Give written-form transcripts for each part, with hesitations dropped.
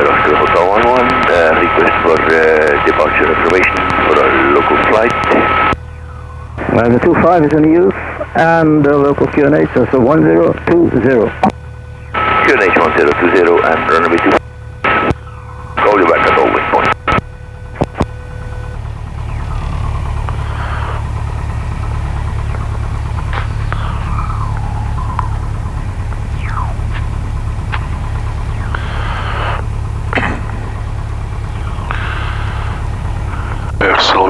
Oscar Hotel 11, request for departure information for a local flight. The 25 is in use and the local QNH is 1020. QNH 1020 and runway 2. Call you back at all wind point.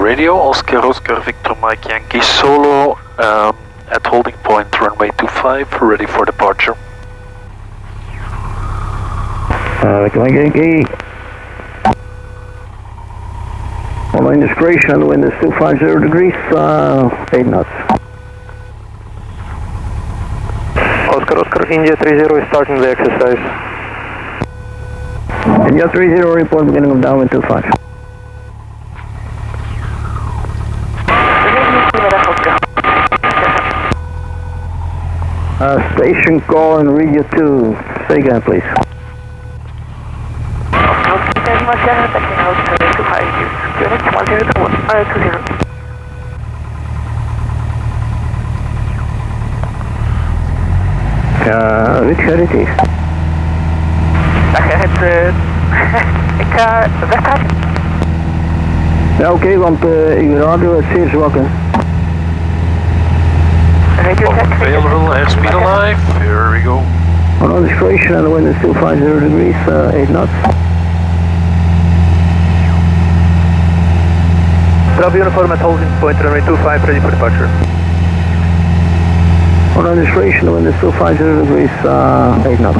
Radio, Oscar Victor Mike Yankee Solo at holding point runway 25, ready for departure. Victor Mike Yankee. Following discretion, wind is 250 degrees, 8 knots. Oscar, India 30 is starting the exercise. India 30 report beginning of downwind 25. Station call and radio 2. Say again, please. Which head it is? Ik ga weggaan. Ja, oké, want uw radio is zeer zwak, hè. Available, airspeed alive, here we go. On discretion and the wind is 250 degrees, 8 knots. Bravo uniform at holding point runway 25, ready for departure. On discretion, the wind is 250 degrees, 8 knots.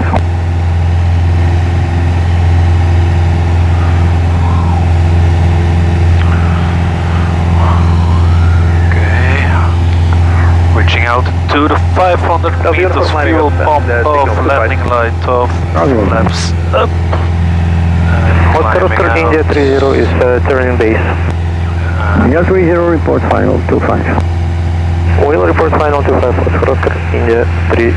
Reaching altitude to 500 meters, fuel pump off, landing light off, flaps up. Oscar, India 30 is turning base. India 30 report final 25. Will report final 25, Oscar, India 30.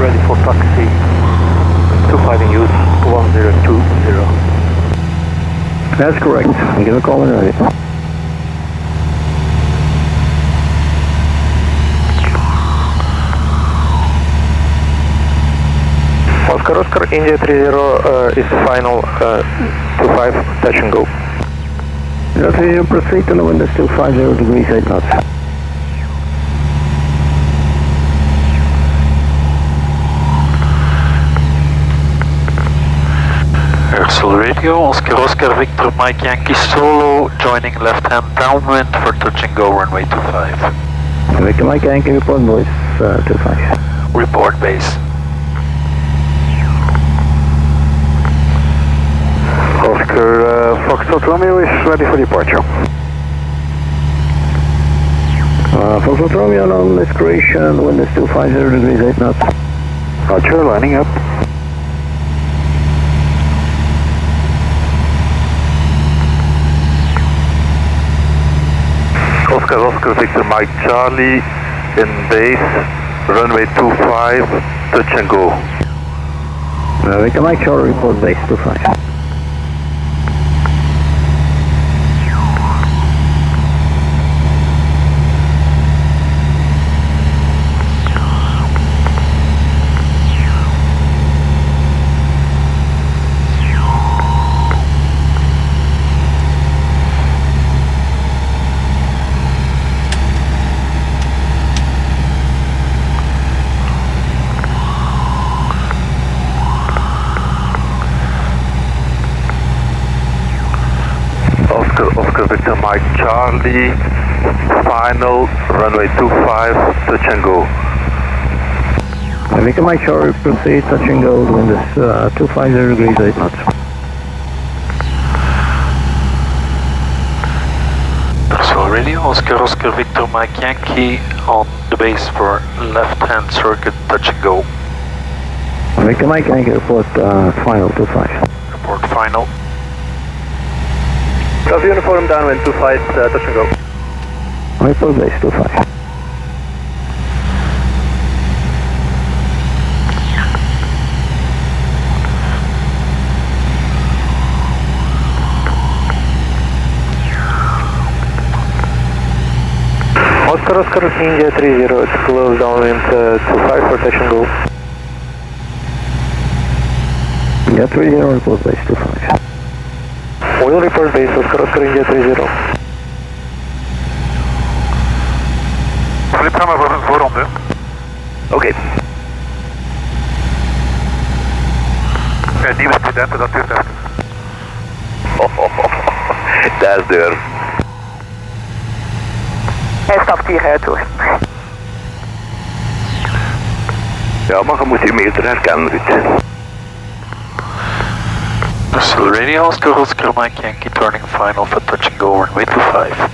Ready for taxi, 25 in use, 1020. That's correct. Give a call when ready. Oscar, India 30 is final, 25, touch and go. India 30 proceed and the wind is 250 degrees, 8 knots. Airsol Radio, Oscar Victor Mike Yankee Solo, joining left hand downwind for touch and go runway 25. Victor Mike Yankee, report voice 25. Report base. Oscar, Foxtrot Romeo is ready for departure. Foxtrot Romeo on discretion, wind is 250 degrees, 8 knots. Roger, lining up. Oscar Victor Mike Charlie in base, runway 25, touch and go. Victor Mike Charlie, report base 25. Oscar Victor Mike Charlie, final runway 25, touch and go. Victor Mike Charlie, proceed, touch and go, wind is 250 degrees, 8 knots. Personal radio, Oscar Oscar Victor Mike Yankee on the base for left-hand circuit, touch and go. Victor Mike Yankee, report final 25. Report final. Bravo Uniform downwind 25, touch and go. Report base 25. Oscar Oscar India 30, it's close downwind 25 for touch and go. Yeah, 30, report base 25. Oil report base, Oscar Oscar India 30. Flip gaan we voor een voorronde. Oké. Nieuwe studenten, dat duurt even. Daar is deur. Hij stapt hieruit hoor. Ja, maar je moet je meter herkennen, Ruud. Personal radio, Oscar Oscar Mike Yankee turning final for touch and go runway 25.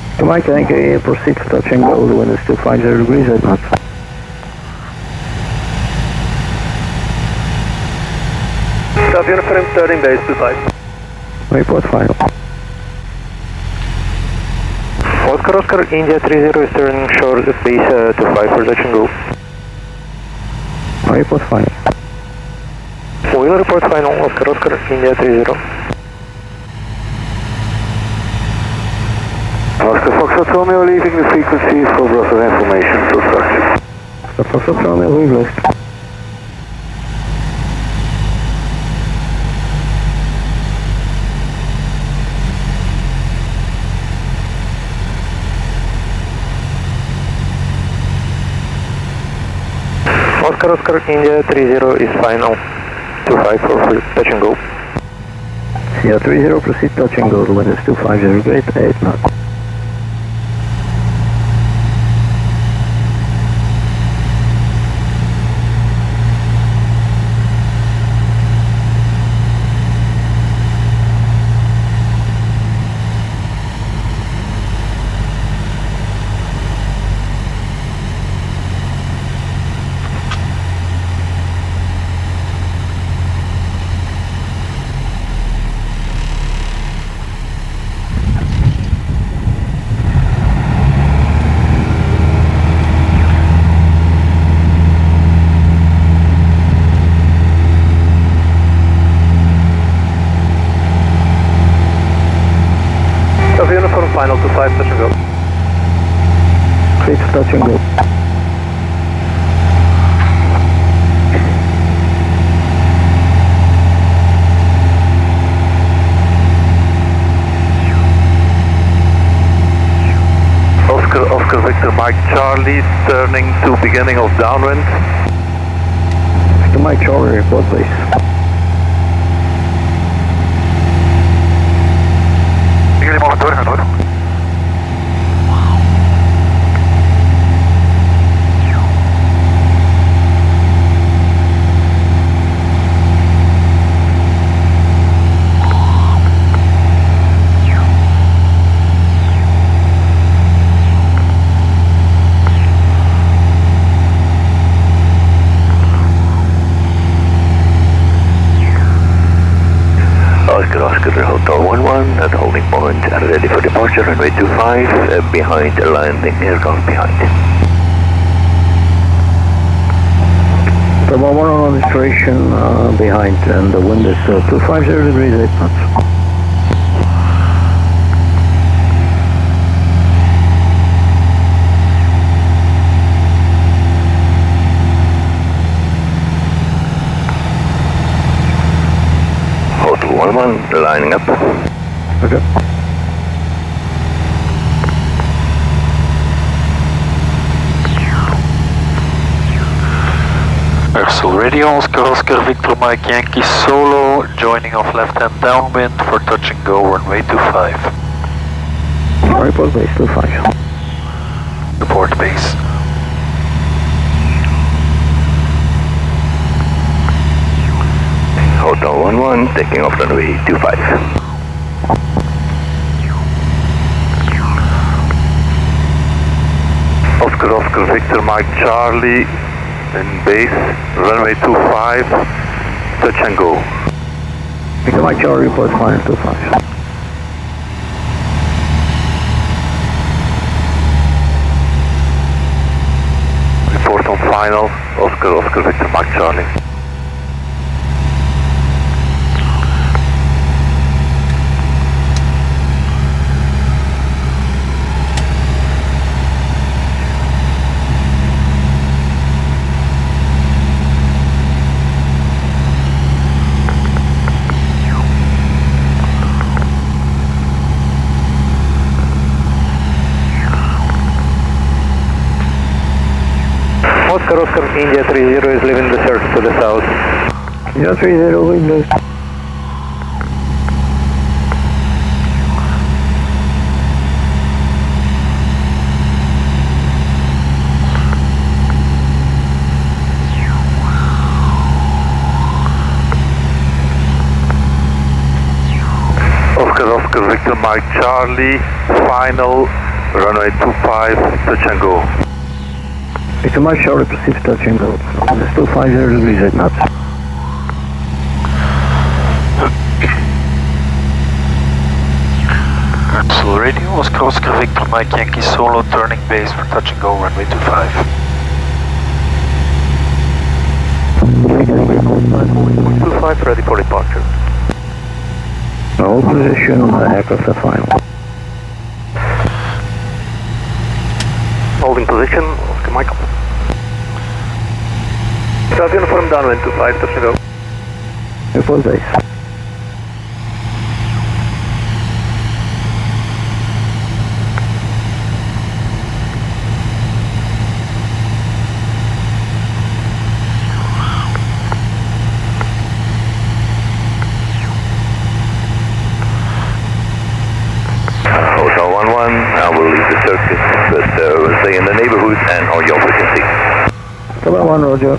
Victor Mike Yankee, proceed for touch and go, the wind is 250 degrees, 8 knots. Bravo Uniform turning base 25. Report final. Oscar Oscar India 30 is turning short base 25 for touch and go. Report final. Oil report final, Oscar Oscar India 30. Oscar Foxtrot Romeo leaving the frequency for Brussels information to structure. Oscar Foxtrot Romeo, we've left. Oscar Oscar India 30 is final. 25 for touch and go. Yeah, 30, proceed touch and go, the wind is 250 degrees, 8 knots. Uniform final 25, touch and go. Proceed for touch and go. Oscar Victor Mike Charlie turning to beginning of downwind. Victor Mike Charlie, report please. Jullie mogen doorgaan hoor. Oscar Hotel 11 at holding point and ready for departure, runway 25, behind landing aircraft behind. Turbo 1 on registration behind, and the wind is 250 degrees, 8 knots. Hotel 11 lining up. Okay. Personal radio, Oscar Victor Mike Yankee Solo, joining off left-hand downwind for touch and go runway 25. Report base 25. Report base. Hotel 11, taking off runway 25. Oscar Victor Mike Charlie in base, runway 25, touch and go. Victor Mike Charlie, report final 25. Report on final, Oscar Victor Mike Charlie. Oscar, India 30 is leaving the circle to the south. India 30, wind. Oscar Victor Mike Charlie, final, runway 25, touch and go. Victor Mike Charlie, proceed to touch and go. It's 250 degrees at knots. Capsule radio, Oscar Victor Mike Yankee Solo, turning base for touch and go, runway 25. 25, ready for departure. No position on the aircraft are final. Holding position, Oscar Michael. South uniform downwind 25, touch and go. Report base. Hotel 11, I will leave the circuit, but stay in the neighborhood and hold your frequency. Hotel 1, roger.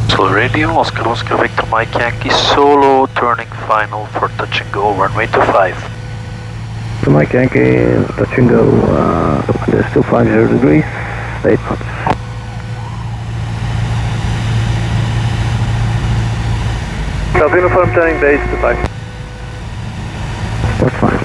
Capsule radio, Oscar Victor Mike Yankee Solo, turning final for touch and go, runway 25. Victor Mike Yankee, touch and go, there's 250 degrees, 8 knots. South uniform turning base to 5. That's fine.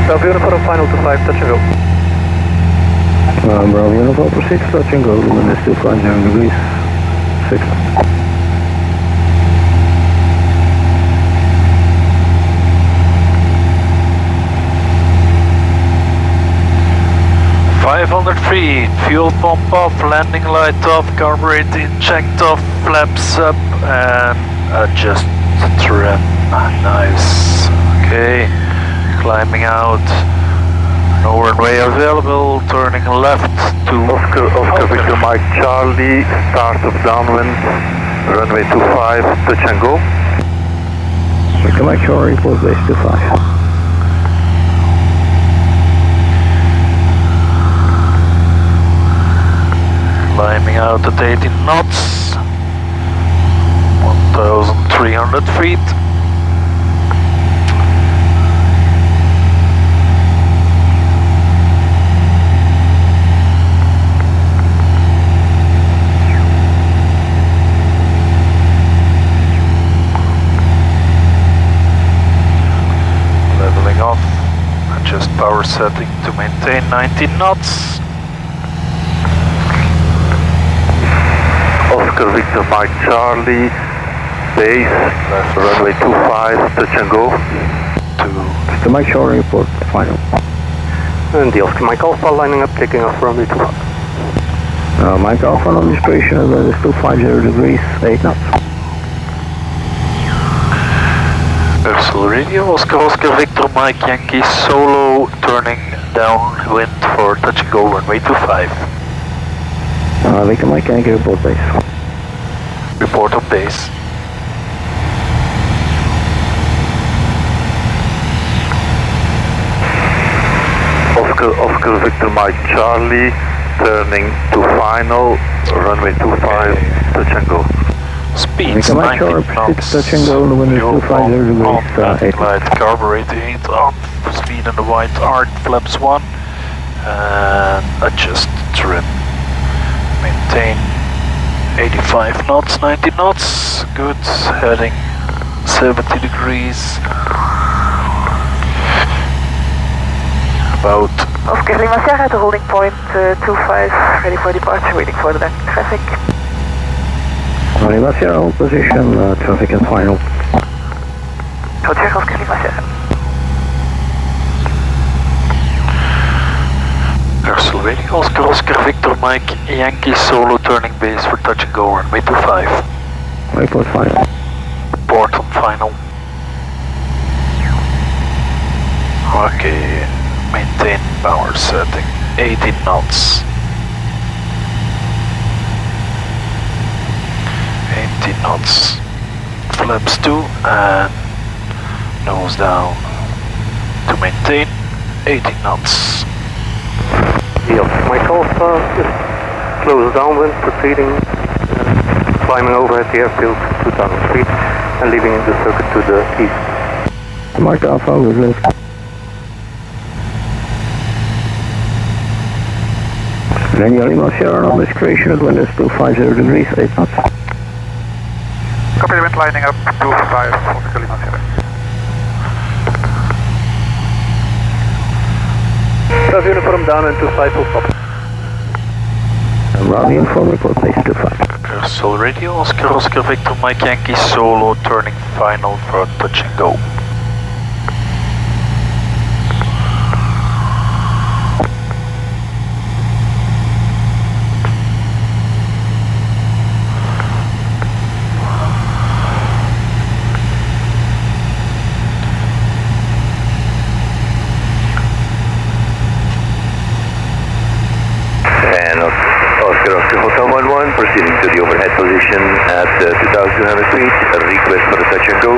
Bravo uniform final to 5, touch and go. Bravo uniform, proceed to touch and go, when it's 250 degrees, 6 knots. 500 feet, fuel pump off, landing light off, carburetor checked off, flaps up, and adjust the trim. Nice. Okay, climbing out. No runway available, turning left to Oscar Victor Mike Charlie, start of downwind, runway 25, touch and go. Victor Mike Charlie, report base 25. Climbing out at 18 knots, 1,300 feet. Leveling off, adjust power setting to maintain 19 knots. Oscar Victor Mike Charlie, base, runway 25, touch and go. Victor Mike Charlie, report final. And the Oscar Mike Alpha lining up, taking off runway 25. Mike Alpha on discretion as well as 250 degrees, 8 knots. Ursula Radio, Oscar Victor Mike Yankee Solo, turning downwind for touch and go runway 25. Victor Mike Yankee, report base. Report on base. Oscar Victor Mike Charlie, turning to final, runway 25, touch and go. Speeds Victor Mike 90 Charlie, knots. touch and go, the wind is 250 degrees, 8 Light carburetor heat on, speed on the white arc, flaps 1, and adjust trim. Maintain 85 knots, 90 knots, good, heading 70 degrees. About Oscar Lima Sierra at the holding point 25, ready for departure, waiting for the next traffic. Lima Sierra, hold position, traffic is final. Roger, Oscar Lima Sierra. Ursula Radio, Oscar Victor Mike Yankee Solo, turning base for touch and go runway 25. Report final. Report on final. Okay, maintain power setting 18 knots. 18 knots. Flaps 2 and nose down to maintain 18 knots. The Oscar Mike Alpha just slows downwind, proceeding, climbing over at the airfield 2,000 feet and leaving the circuit to the east. Mike Alpha, good lift. Daniel Lima Sierra on discretion as wind is 250 degrees, 8 knots. Copy, wind lining up 25, Oscar Lima Sierra. Bravo uniform down and 25 full stop. Bravo uniform, report base 25. Ursula Radio, Oscar Victor Mike Yankee Solo, turning final for touch and go. Proceeding to the overhead position at 2,200 feet, a request for a touch and go.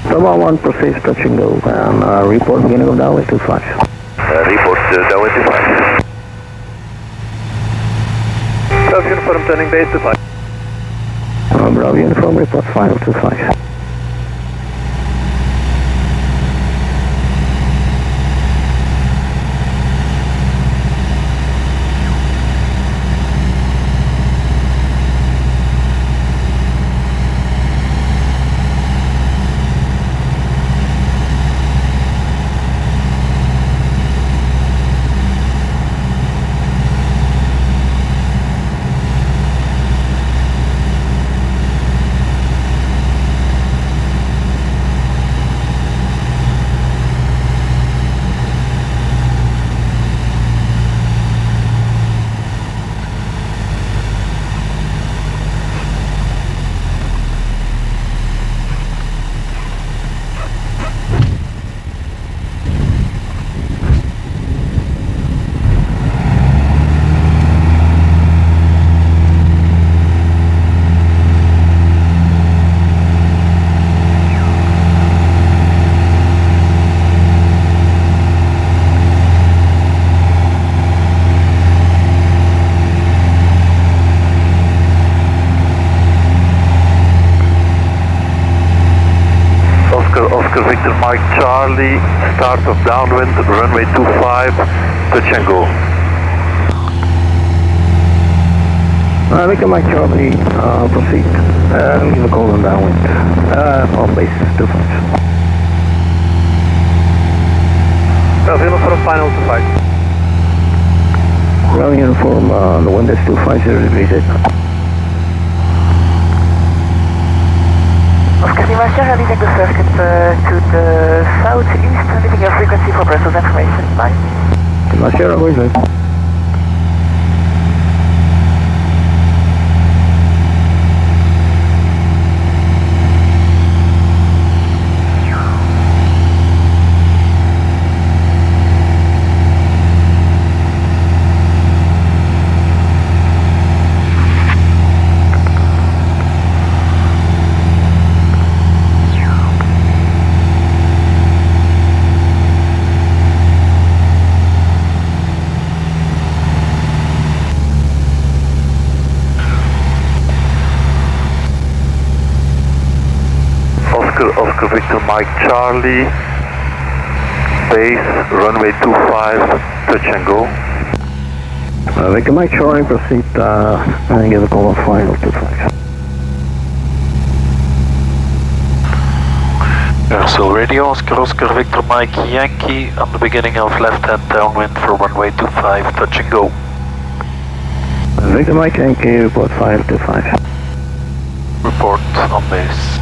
Tama 1 proceeds touch and go, and report beginning of downwind 25. Report downwind 25. Bravo uniform turning base 25. Bravo uniform, report final 25. Mike Charlie, start of downwind, runway 25, touch and go. Victor Mike Charlie, proceed. Give a call on downwind. On base 25. Uniform final 25. Ground uniform, the wind is 250 degrees 8 knots. Oscar Lima Sierra, leaving the circuit to the southeast, leaving your frequency for Brussels information. Bye. Lima Sierra, wait. Oscar Victor Mike Charlie, base, runway 25, touch and go. Victor Mike Charlie, proceed and give a call on final 25. Universal Radio, Oscar Victor Mike Yankee, on the beginning of left-hand downwind for runway 25, touch and go. Victor Mike Yankee, report final 25. Report on base.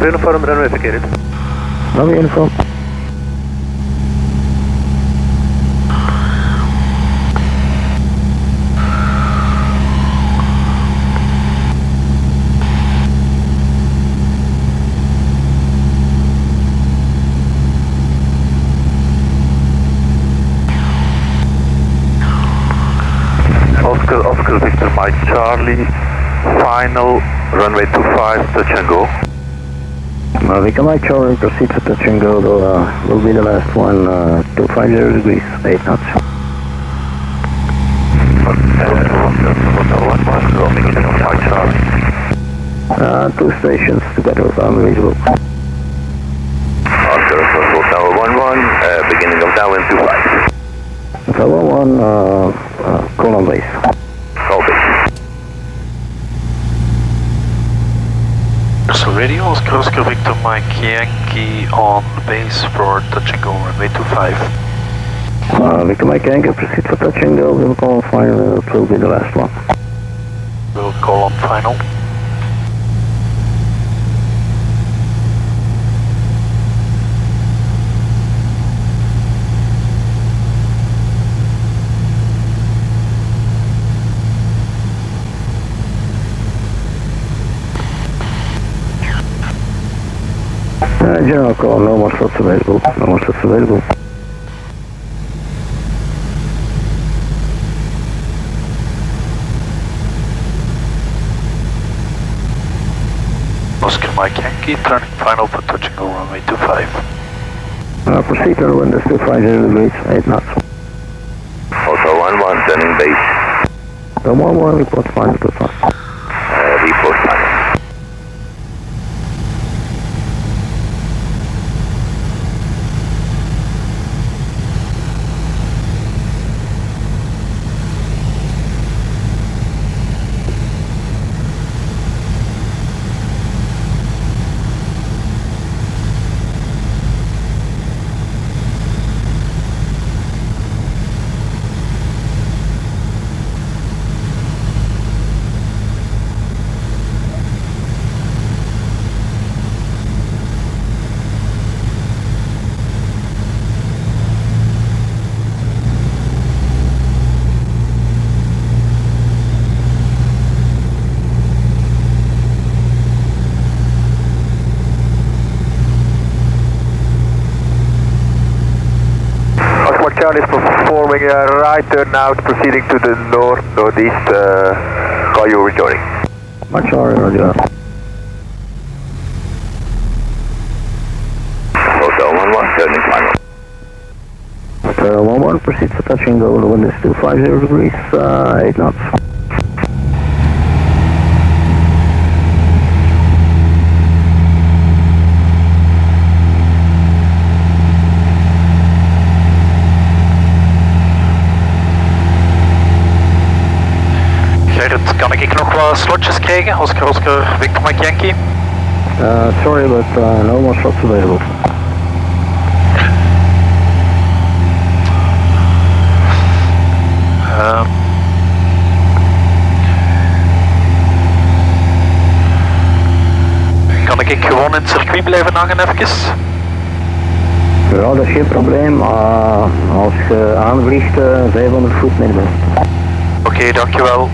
Uniform runway vacated. Runway uniform. Oscar Victor Mike Charlie, final, runway 25, touch and go. Victor Mike Charlie, proceed for touch and go, will be the last one, 250 degrees, 8 knots. Two stations together with unreasonable. Oscar Hotel 11, beginning of downwind 25. Hotel 11, call on base. Call base. Universal Radio, Oscar Victor Mike Yankee on base for touch and go, runway 25. Victor Mike Yankee, proceed for touch and go, we'll call on final, it will be the last one. We'll call on final. General call, no more slots available, no more slots available. Oscar Mike Yankee, turning final for touch and go, runway 25. Proceed to wind is 250 degrees, 8 knots. Hotel 11, turning base. The 11 report final 25. Report final. Charlie is performing a right turn out, proceeding to the north-northeast. Call you rejoining. Mike Charlie, roger. Hotel 11, turning final. Hotel 11, proceed for touch and go. The wind is 250 degrees, 8 knots. Gerrit, kan ik nog wat slotjes krijgen? Oscar Victor Mike Yankee? Sorry, but no more slots available. Kan ik gewoon in het circuit blijven hangen even? Ja, dat is geen probleem. Als je aanvliegt, 500 voet minimum. Oké, dankjewel.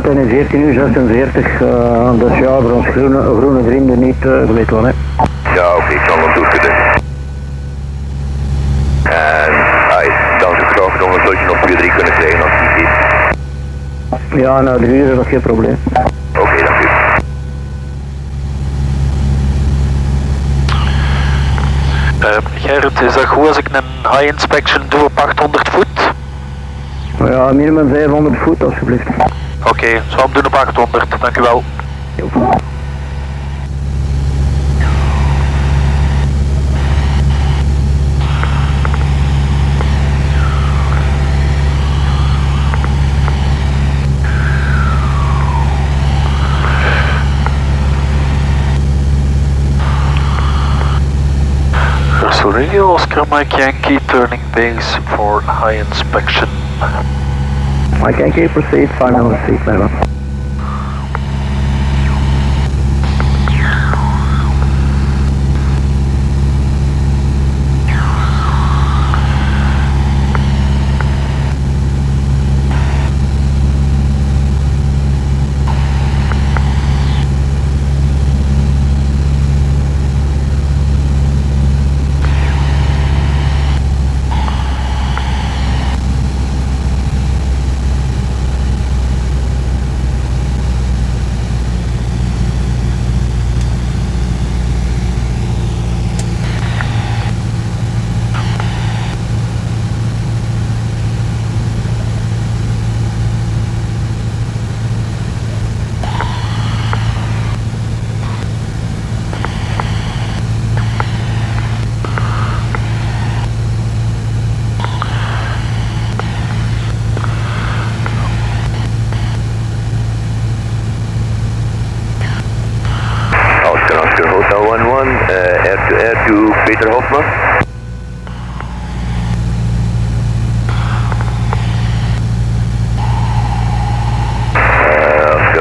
In 14 uur 46, dus ja, voor ons groene vrienden niet, je weet wel hè. Ja, oké, ik zal hem toesturen. En dan zou ik graag nog een slotje nog 2-3 kunnen krijgen als het niet is. Ja, na 3 uur is dat geen probleem. Oké, dank u. Gerrit, is dat goed als ik een high inspection doe op 800 voet? Ja, minimum 500 voet alsjeblieft. Oké, zal hem doen op 800, dankjewel. Radio Oscar Mike Yankee turning base for high inspection. Mike Yankee, proceed, 500 feet, level. Air to Peter Hofman.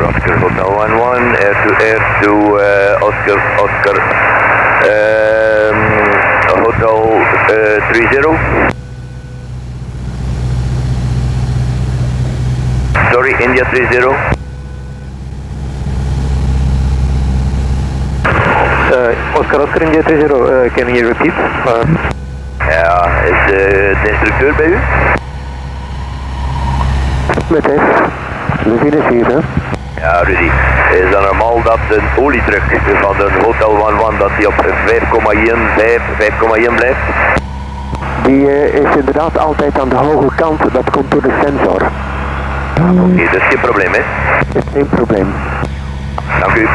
Oscar Hotel 11, air to Oscar Hotel 30. Sorry, India 30. Oscar India 30, can you repeat? Ja, is de instructeur bij u? Met F. We zien het hier, hè? Ja, Rudy. Is dat normaal dat de oliedruk van de Hotel 11 dat die op 5,1 blijft? Die is inderdaad altijd aan de hoge kant, dat komt door de sensor. Oké, dat is geen probleem, hè? Dat is geen probleem. Dank u.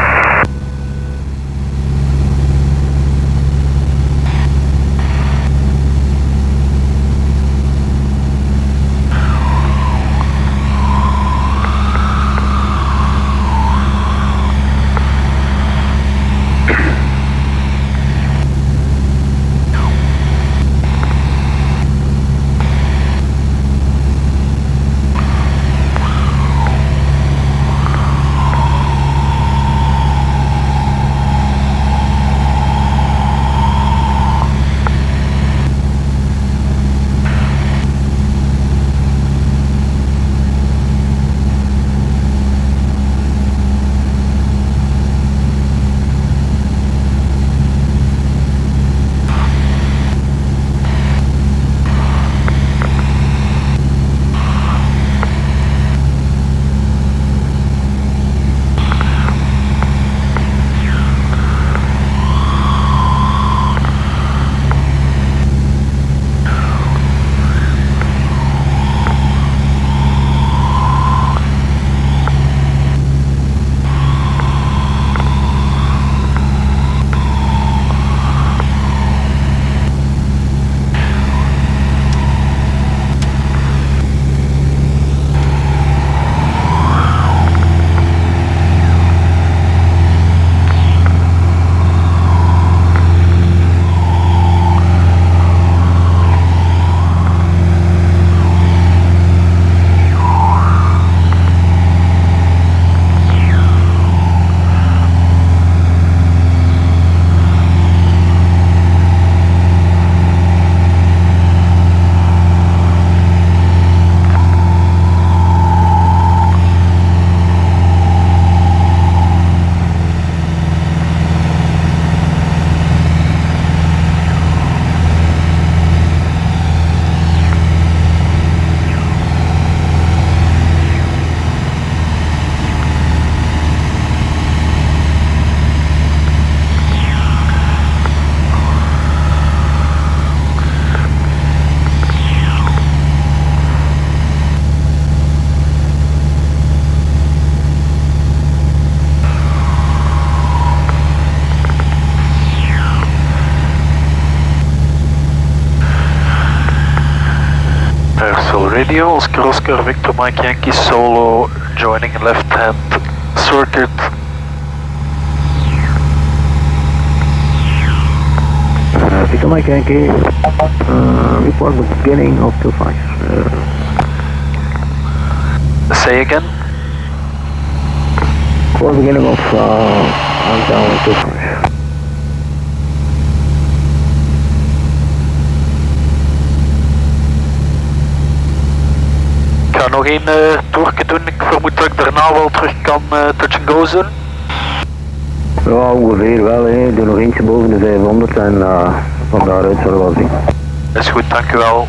Radio, Oscar Victor Mike Yankee Solo, joining left hand circuit. Victor Mike Yankee, report the beginning of 25. Say again? For beginning of down 25. Ik ga nog één toertje doen, ik vermoed dat ik daarna wel terug kan touch and go doen. Ja, ongeveer wel, hè. Doe nog eentje boven de 500 en van daaruit zullen we wel zien. Dat is goed, dank u wel.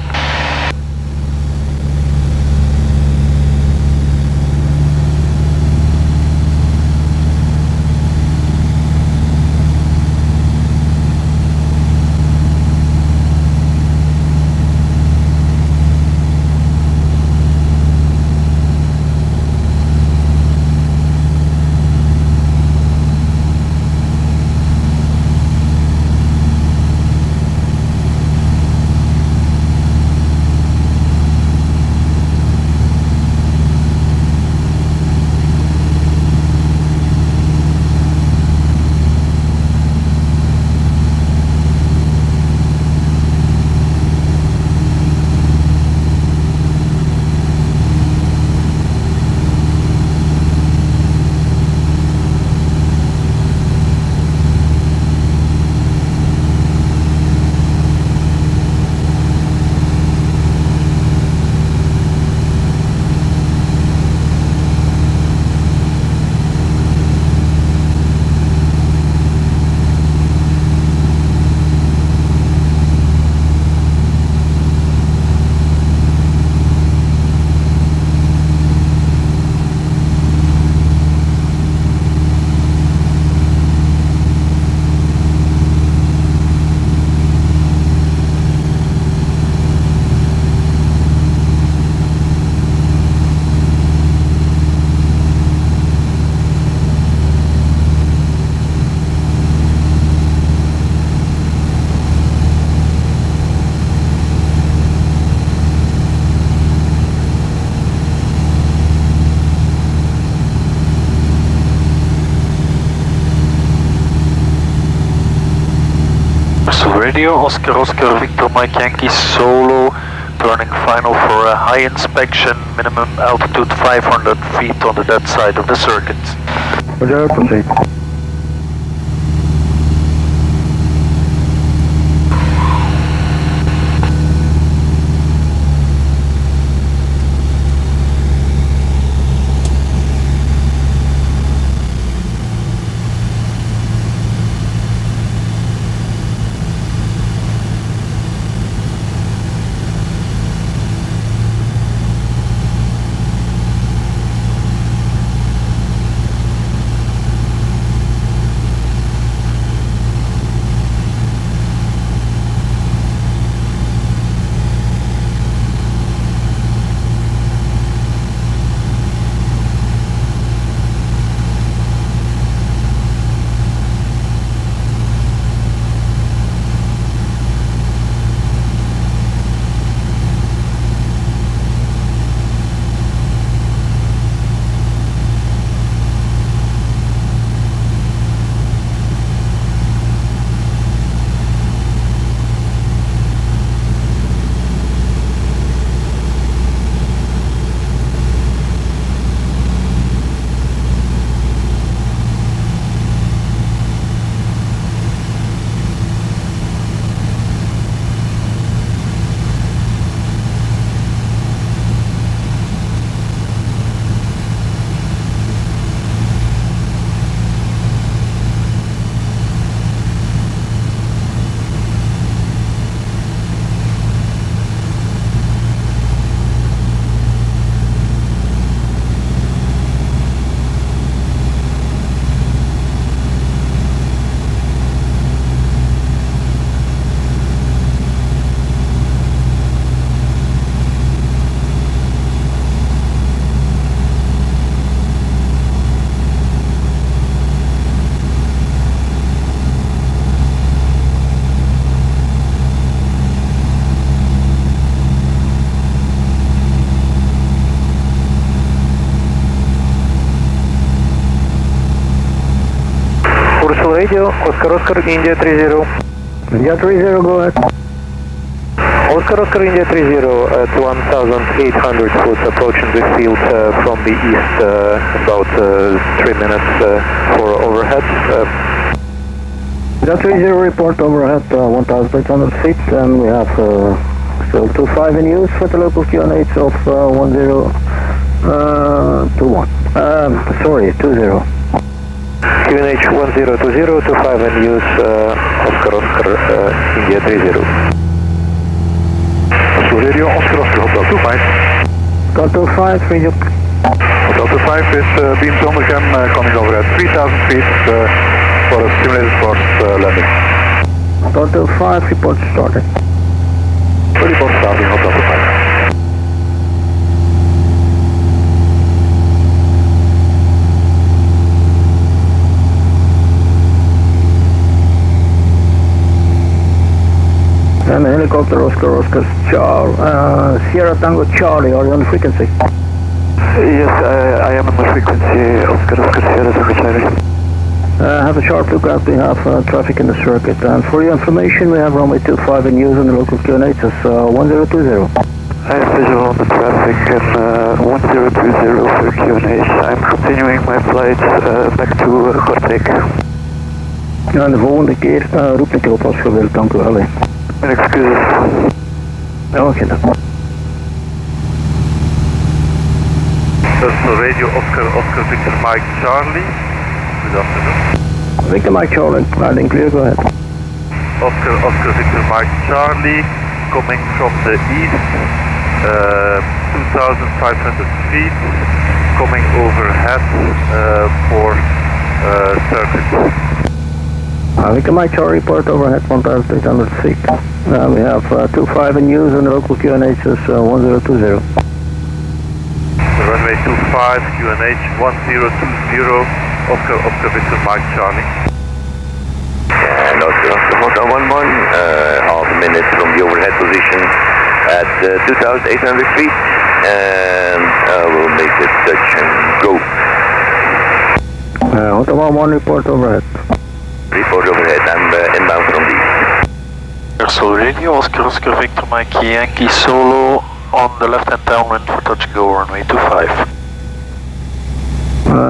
Oscar Radio, Oscar Victor Mike Yankee Solo, turning final for a high inspection, minimum altitude 500 feet on the dead side of the circuit. Roger, proceed. Radio, Oscar India 30. India 30, go ahead. Oscar India 30 at 1,800 foot, approaching the field from the east, about 3 minutes for overhead. India 30 report overhead 1,800 feet, and we have still 25 in use for the local QNH of 1021. Sorry, 20. QNH 1020, 25 in use, Oscar India 30. Oscar Radio, Oscar Hotel 25. Got 25, radio. Hotel 25 is beams on the cam, coming over at 3,000 feet for a simulated forced landing. Got 5, report started. Report starting, Hotel 25. And the helicopter Oscar Sierra Tango Charlie, are you on the frequency? Yes, I am on the frequency, Oscar Sierra Tango Charlie. Have a sharp look out, we have traffic in the circuit. And for your information, we have runway 25 in use on the local QNH as 1020. I have visual on the traffic and 1020 for QNH. I'm continuing my flight back to Kortrijk. Ja, en de volgende keer roep ik op als je wilt, dank u wel. Mijn excuses. Ja, oké dan. That's Radio Oscar Victor Mike Charlie. Good afternoon. Victor Mike Charlie, landing clear, go ahead. Oscar Victor Mike Charlie, coming from the east, 2,500 feet, coming overhead for circuit. Victor Mike Charlie, report overhead 1,800 feet. We have 25 in use and the local QNH is 1020. Runway 25, QNH 1020, Oscar Victor Mike Charlie. And Oscar Hotel 11, half a minute from the overhead position at 2,800 feet, and we'll make it touch and go. Hotel 11, report overhead. Report overhead, I'm inbound from the east. Airsoul Radio, Oscar Victor Mike Yankee Solo on the left hand downwind for touch and go runway 25.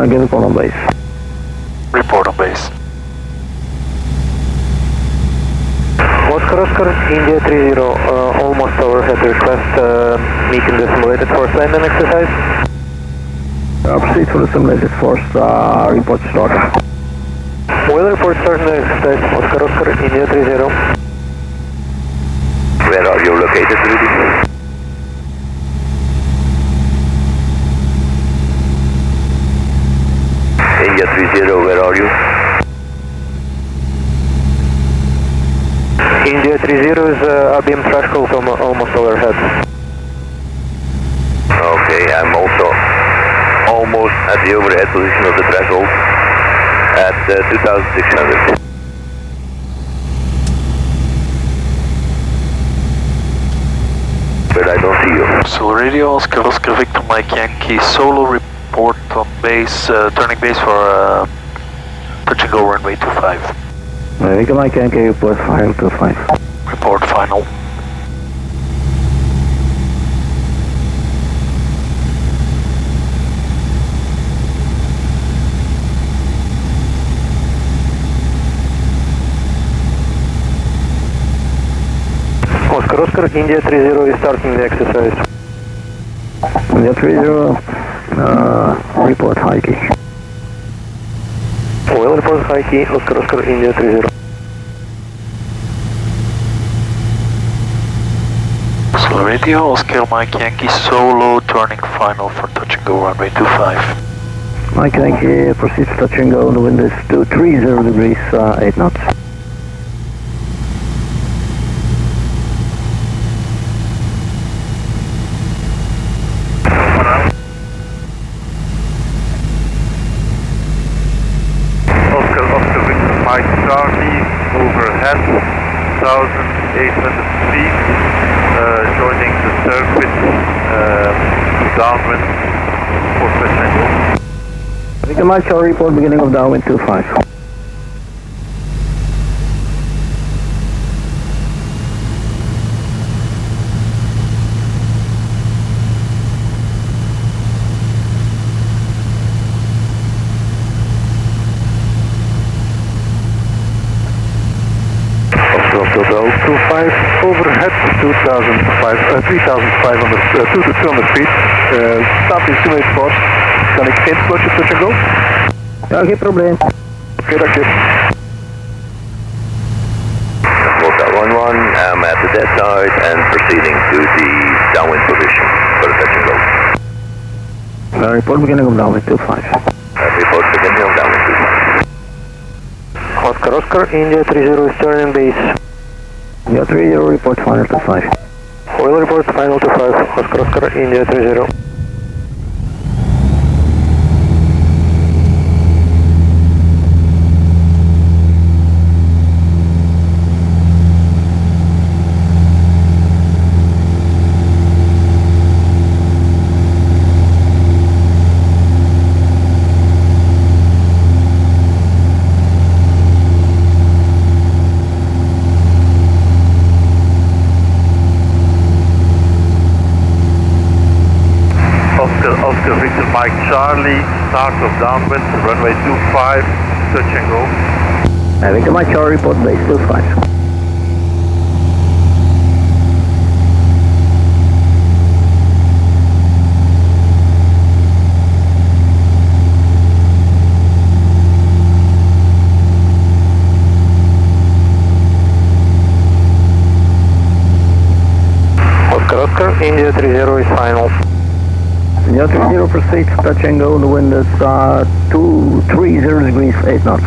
Get report on base. Report on base. Oscar, India 30, almost overhead request, meeting the simulated force landing exercise. Proceed for the simulated force, report started. Will report starting the exercise, Oscar, India 30. Where are you located, Rudy? India 30, where are you? India 30 is ABM threshold almost overhead. Okay, I'm also almost at the overhead position of the threshold at 2600. But I don't see you. Airsoul Radio, Oscar Victor Mike Yankee Solo, report on base, turning base for touch and go runway 25. Victor Mike Yankee, report final 25. Report final. Oscar, India 30 is starting the exercise. India 30, report high key. Will report high key, Oscar, India 30. Airsoul Radio, Oscar Mike Yankee Solo, turning final for touch and go runway 25. Mike Yankee, proceed to touch and go, the wind is 230 degrees, 8 knots. Oscar Victor Mike Charlie, overhead, 1,800 feet, joining the circuit, downwind for touch and go. Victor Mike Charlie, report beginning of downwind 25. Overhead 3,500 to 200 feet. Staat in simulated force. Kan ik geen slotje touch and go? Ja, geen probleem. Oké, dank je. Hotel 11, I'm at the dead side and proceeding to the downwind position for the touch and go. Report beginning of downwind 25. Report beginning of downwind 25. Oscar, India 30 is turning base. India 30, report final 25. Will report final 25, Oscar, India 30. Oscar Victor Mike Charlie, start of downwind, runway 25, touch and go. Victor Mike Charlie, report base 25. Oscar, India 30 is final. India 30 proceeds, touch and go, the wind is 230 degrees, 8 knots.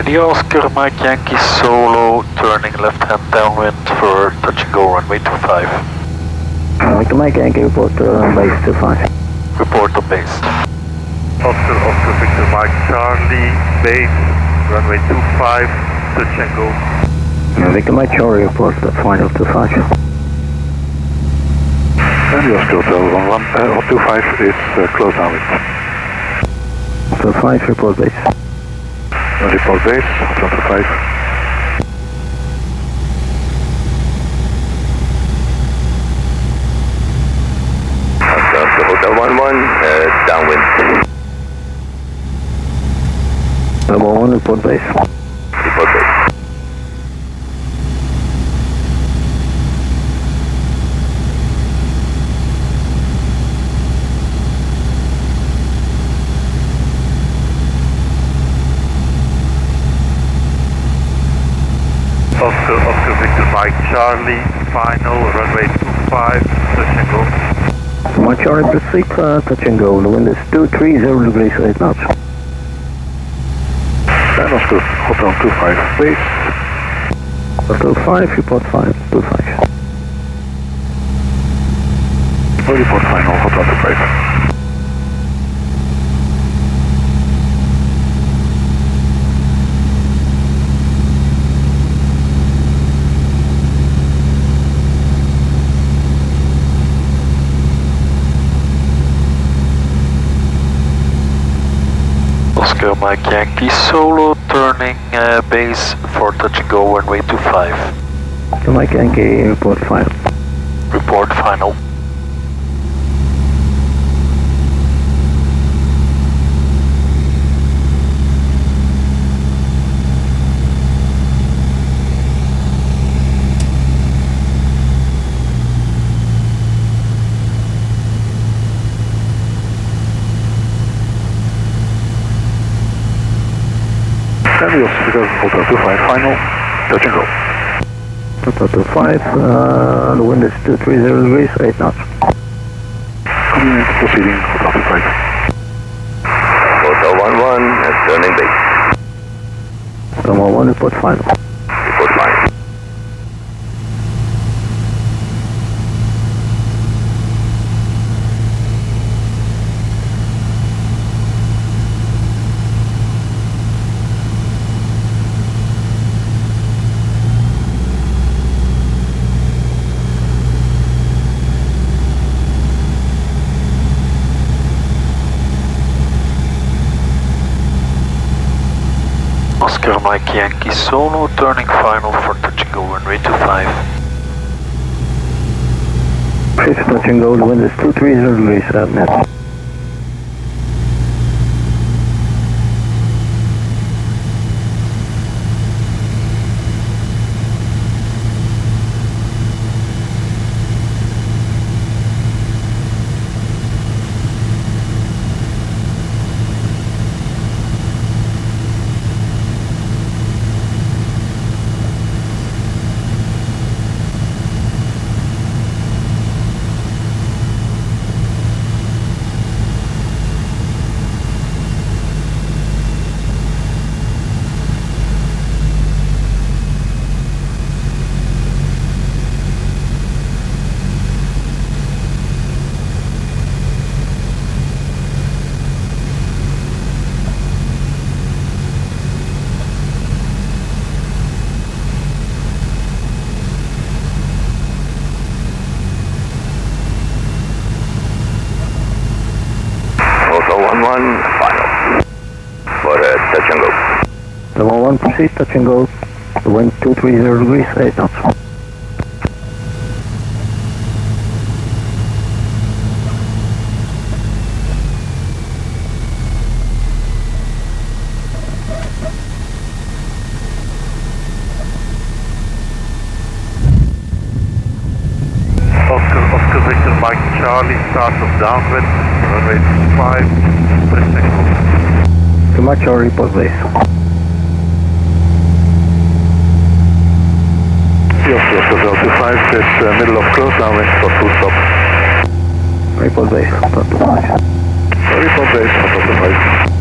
Ready Oscar, Mike Yankee Solo, turning left hand downwind for touch and go runway 25. Mike Yankee, report base 25. Report to base. Oscar, Oscar, Victor, Mike, Charlie, base, runway 25, touch and go. Victor, Mike, Charlie, report final 25. And the Oscar Hotel 25 is closed down with. 25, report base. Report base, Hotel 25. Hotel 11, downwind. Number 1, report base. Report base. Oscar, Oscar, Victor, Mike, Charlie, final, runway 25, touch and go. Mike Charlie, proceed, touch and go. The wind is 230 degrees, 8 knots. And Oscar, Hotel 25, base. Hotel 5, report 5, 25. Report final, Hotel 25. Oscar, Mike Yankee Solo, turning base for touch and go runway 25. Mike Yankee, report final. Report final. And the Oscar Hotel 25, final, touch and go. Hotel 25, the wind is 230 degrees, 8 knots. Proceeding, Hotel 25. Hotel 11, turning base. Number 1, report final. Report final. Oscar, Mike Yankee Solo, turning final for touch and go runway 25. Fifth touch and go, the wind is 230 degrees, net. One final for touch and go. Number 1, proceed, touch and go. The wind 230 degrees, 8 knots. Oscar, Victor, Mike, Charlie, start of downwind, runway 25, touch and go. To Mike Charlie, report base. Yes, Hotel 25 is middle of close downwind for full stop. Report base, Hotel 25. Report base, Hotel 25.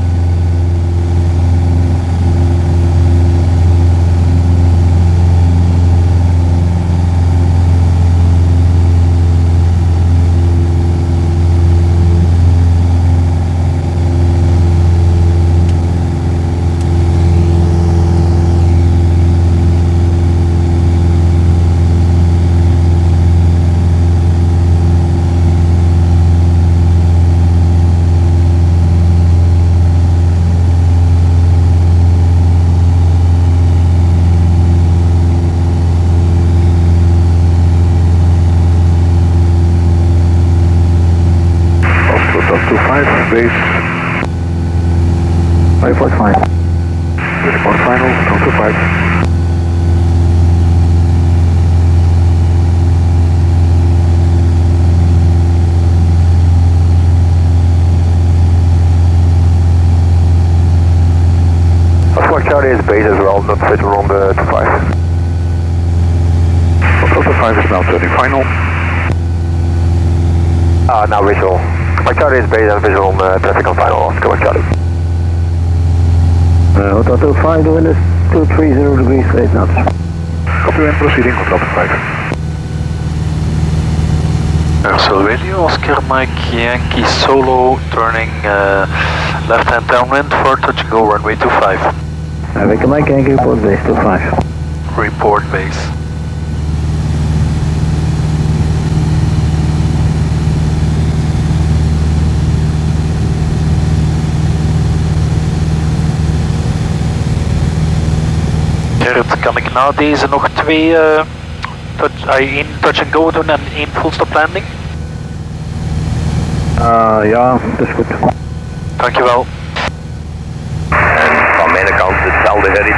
base. Report final. Report final, 225. Charlie is base as well, not visual on the 25. Delta 5 is now turning final. Now visual. My Charlie is base and visual on the traffic on final, Oscar One Charlie. Hotel 25, the wind is 230 degrees, 8 knots. Copy and proceeding, Hotel 5. Aircel radio, Oscar Mike Yankee Solo, turning left hand downwind for touch and go runway 25. Victor Mike Yankee, report base 25. Report base. Gerrit, kan ik na deze nog twee één touch and go doen en één full stop landing? Ja, dat is goed. Dankjewel. En van mijn kant hetzelfde Gerrit.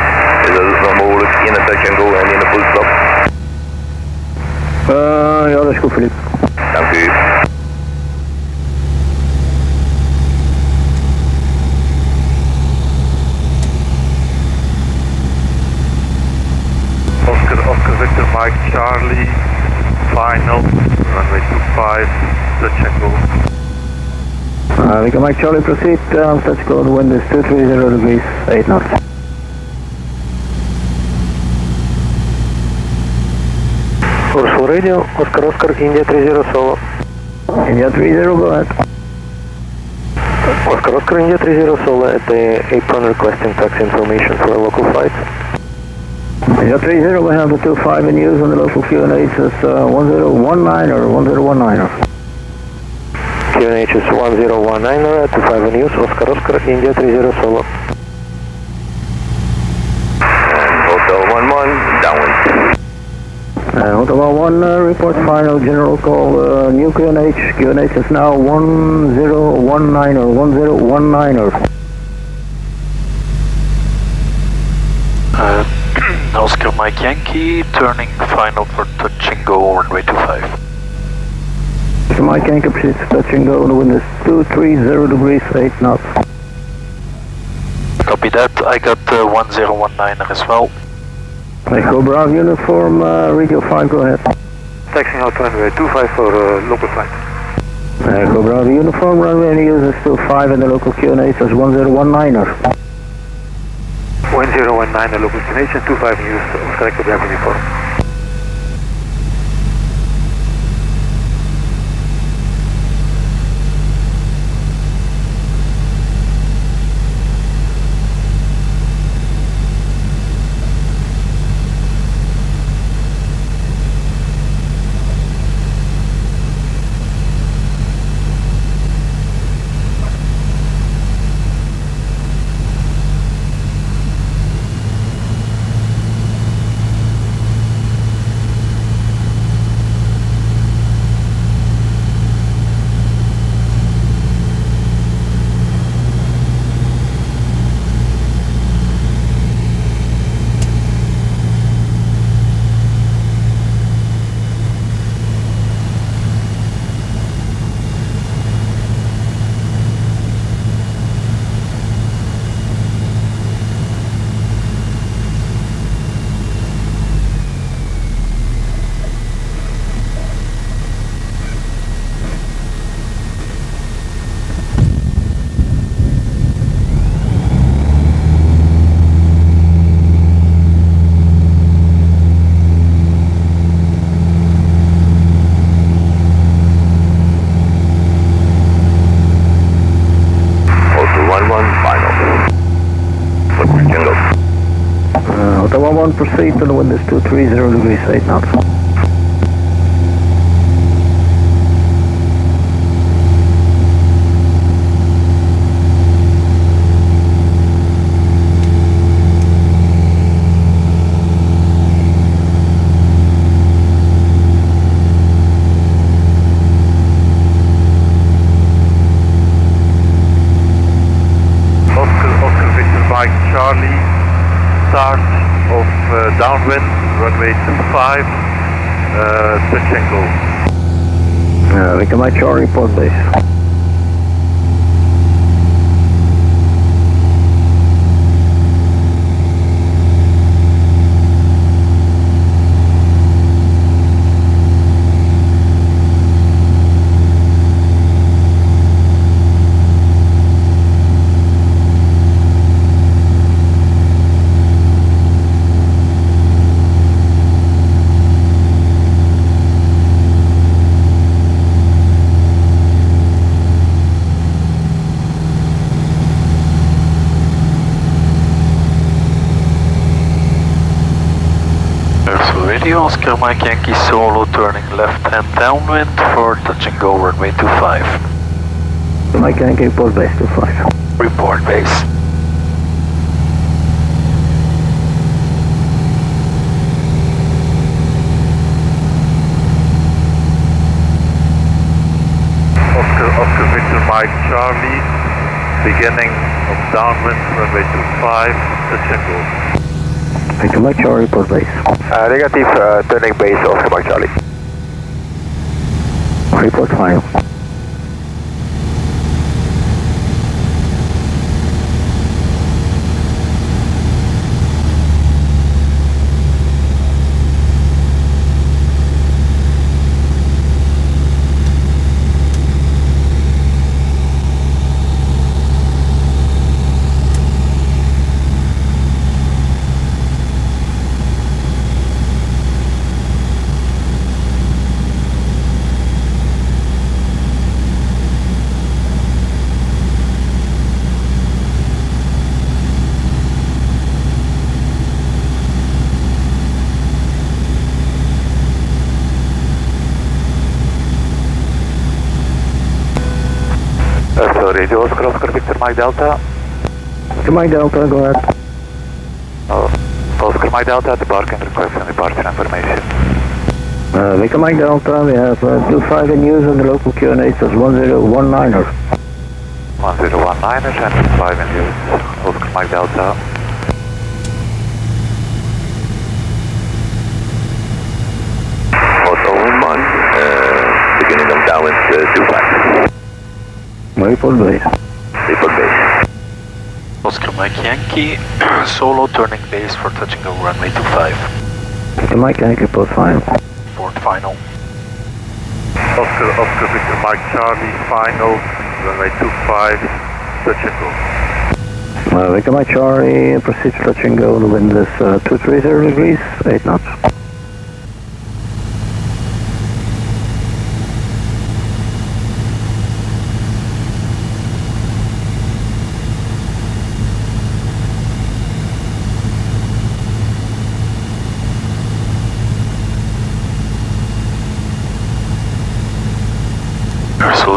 Is dat nog mogelijk? In een touch and go en in een full stop? Ja, dat is goed, Philippe. Dank u. Oscar Victor Mike Charlie, final, runway 25, touch and go. Victor Mike Charlie, proceed, touch go, the wind is 230 degrees, 8 knots. Full radio, Oscar, India 30 solo. India 30, go ahead. Oscar, India 30 solo at the apron requesting taxi information for a local flight. India 30, we have the 25 in use on the local QNH is 1019 or 1019er. QNH is 1019er at 25 in use, Oscar, India 30 solo. And Hotel 11, downwind. Hotel 11, report final, general call, new QNH. QNH is now 1019 or 1019er. Oscar Mike Yankee, turning final for touch and go, runway 25. So Mike Yankee proceeds to touch and go, the wind is 230 degrees, 8 knots. Copy that, I got 1019 as well. Echo Bravo uniform, radio 5, go ahead. Taxing out runway 25 for local flight. Echo Bravo uniform, runway in use is 25 and the local QNH is 1019er. 1019 the local destination, 25 in use, Oscar Echo Bravo uniform. Hotel 11, proceed to the wind is 230 degrees, 8 knots. downwind, runway 25, touch and go. Victor Mike Charlie, report base. Oscar Mike Yankee Solo turning left hand downwind for touch and go runway 25. Mike Yankee, report base 25. Report base. Oscar Victor Mike Charlie, beginning of downwind runway 25, touch and go. Victor Mike Charlie, report base. Negative, turning base, Oscar Mike Charlie. Report final. Radio Oscar Victor Mike Delta. Victor Mike Delta, go ahead. Oscar Mike Delta, debarking request and departure information. Victor Mike Delta, we have 25 in use on the local QNH, that's 1019er. 1019ers and 5 in use. Oscar Mike Delta. OO-VMY, beginning of downwind 25. Report base. Report base. Oscar Mike Yankee Solo turning base for touch and go runway 25. Victor Mike Yankee, report final. Report final. Oscar Victor Mike Charlie, final, runway 25, touch and go. Victor Mike Charlie, proceed to touch and go, the wind is 230 degrees, 8 knots.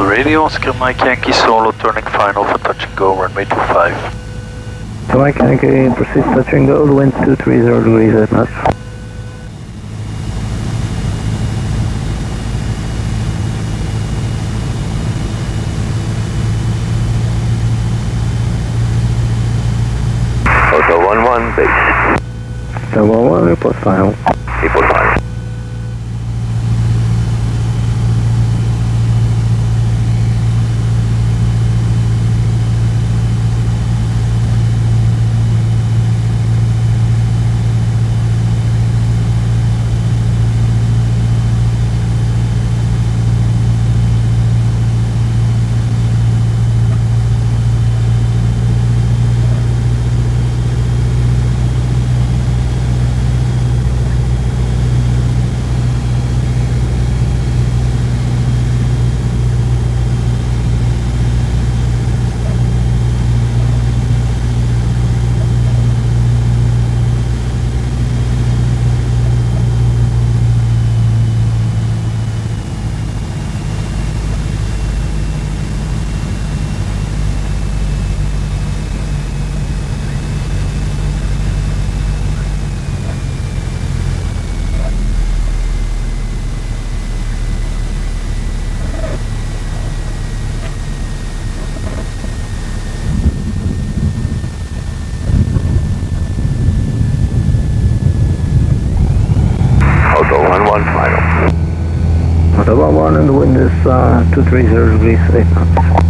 Radio Oscar Mike Yankee Solo turning final for touch and go runway 25. So Mike Yankee, proceed to touch and go, the wind 230 degrees, 8 knots. OO-11 base. So 11, report final. Report final. the wind is 230 degrees, 8 knots.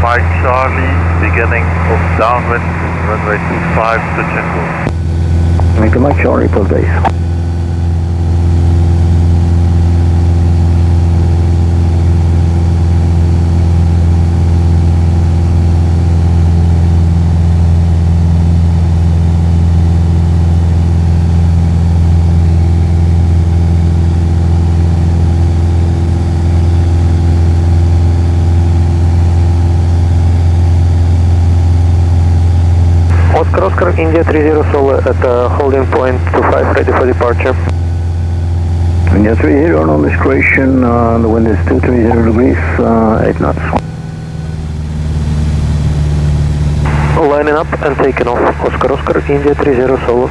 Mike Charlie, beginning of downwind, runway 25, touch and go. Make a Mike Charlie for base. Oscar, India 30 Solo at holding point 25, ready for departure. India 30 on discretion, the wind is 230 degrees, 8 knots. Lining up and taking off. Oscar, India 30 Solo.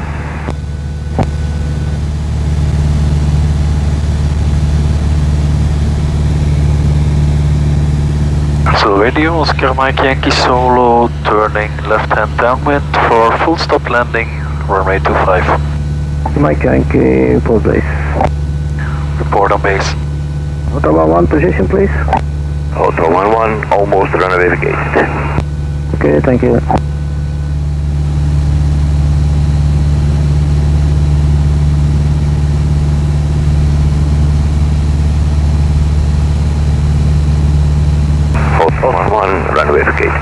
So radio, Oscar Mike Yankee Solo, turning left hand downwind for full stop landing, runway 25. Mike Yankee for base. Report on base. Hotel 11 position please. Hotel 11, almost runway engaged. Okay, thank you. Runway engaged.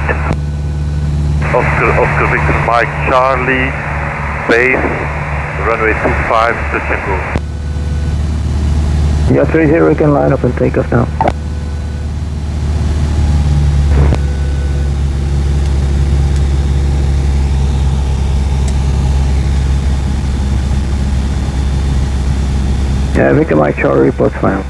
Oscar Victor Mike Charlie, base, runway 25, touch and go. Yeah, 30 can line up and take off now. Yeah, Victor Mike Charlie reports final.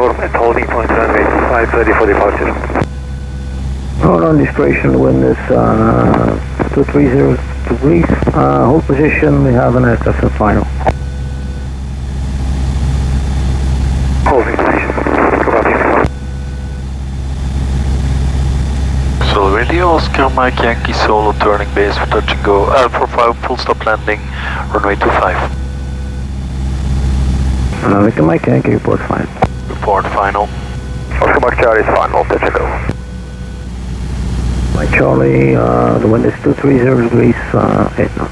At holding point runway 25, ready for departure. Hold on discretion, the wind is 230 degrees. Hold position, we have an aircraft in final. Holding position. So radio, Oscar Mike Yankee Solo, turning base for touch and go, for full stop landing, runway 25. Victor Mike Yankee report fine. Report final. Oscar Mike Charlie is final, touch and go. Mike Charlie, the wind is 230 degrees, 8 knots.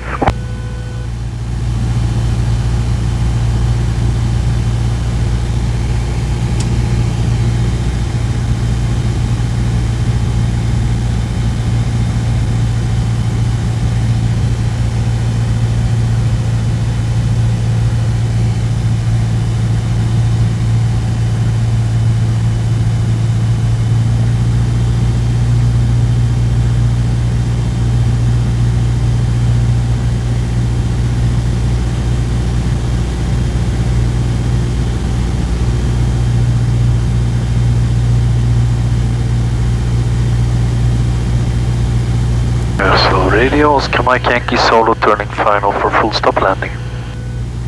Radio, Oscar Mike Yankee Solo, turning final for full stop landing.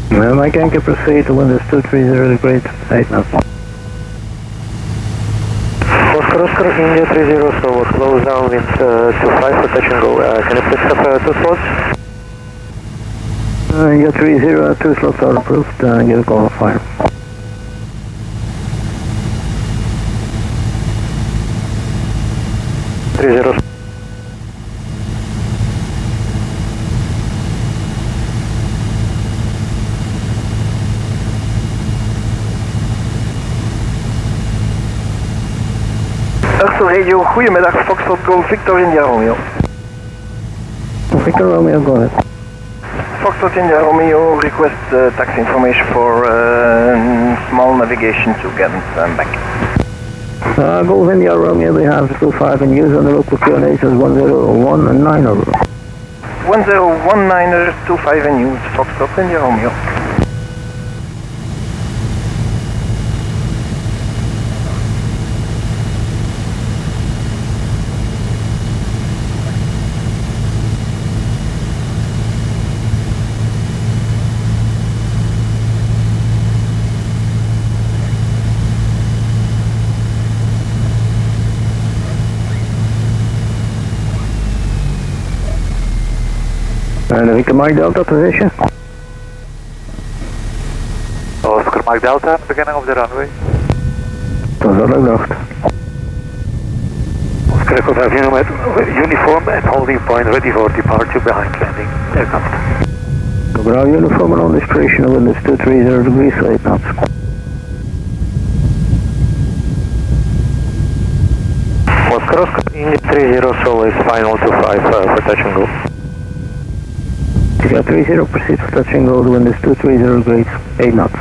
Mike Yankee proceed, the wind is 230 degrees, 8 knots. Oscar, India 30 Solo, close down wind 25 for touch and go. Can you please have 2 slots? Yeah, 30, 2 slots are approved, get a call of fire. Achtung Radio, goedemiddag, Foxtrot Golf Victor India Romeo. Victor Romeo, go ahead. Foxtrot India Romeo, request taxi information for small navigation to Ghent and back. Golf India Romeo, we have 25 in use on the local QNH as 101 and 90. 1019er, 25 in use, Foxtrot India Romeo. And Victor Mike Delta position. Oscar Mike Delta, beginning of the runway. Dat is wat ik dacht. Oscar Echo 5 uniform at holding point ready for departure behind landing aircraft. Overall uniform and on discretion, windows 230 degrees, 8 knots. Oscar India 30 Sol is final 25 for touch and go. India 30, proceed for touch and go, the wind is 230 degrees, 8 knots.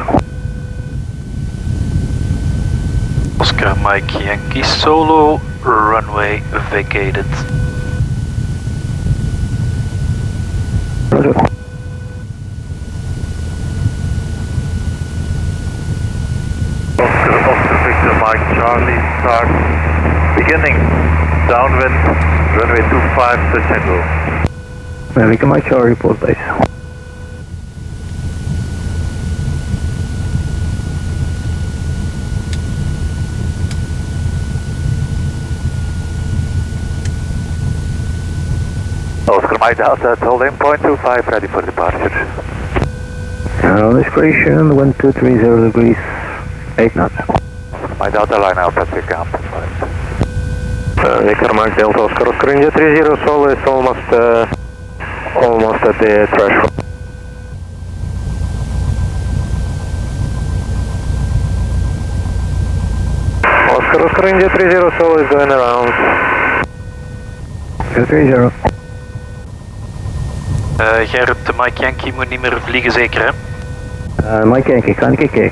Oscar Mike Yankee Solo, runway vacated. Roger. Oscar Victor Mike Charlie, start. Beginning, downwind, runway 25, touch and go. Victor Mike Charlie, report base. Oscar Mike Delta at holding point 25, ready for departure. On discretion, the wind 230 degrees, 8 knots. Mike Delta line out at the camp. Victor Mike Delta Oscar India 30 Sol is almost at the threshold. Oscar India 30 Sol is going around. 230. Gerrit, de Mike Yankee moet niet meer vliegen zeker hè? Mike Yankee, kan ik kijken?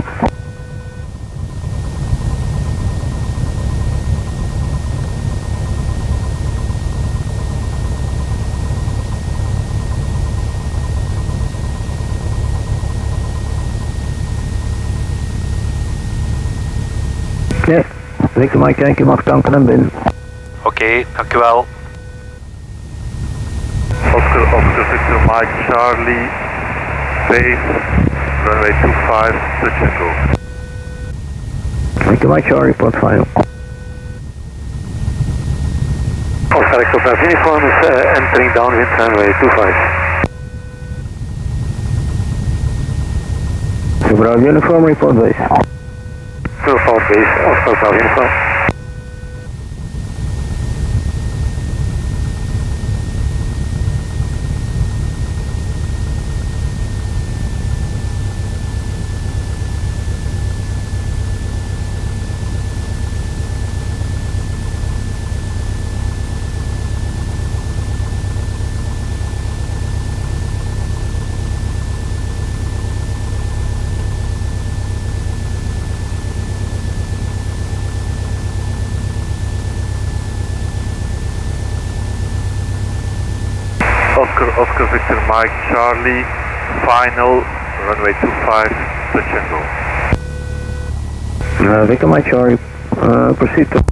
Ja, Victor Mike Yankee mag tanken en binnen. Oké, dankjewel. Oscar Victor Mike Charlie, base, runway 25, touch and go. Victor Mike Charlie, report final. Oscar Echo 5 uniform is entering downwind runway 25. Overall uniform, report base. Report base, Oscar 5 uniform. Oscar Victor Mike Charlie, final, runway 25, touch and go. Victor Mike Charlie, proceed to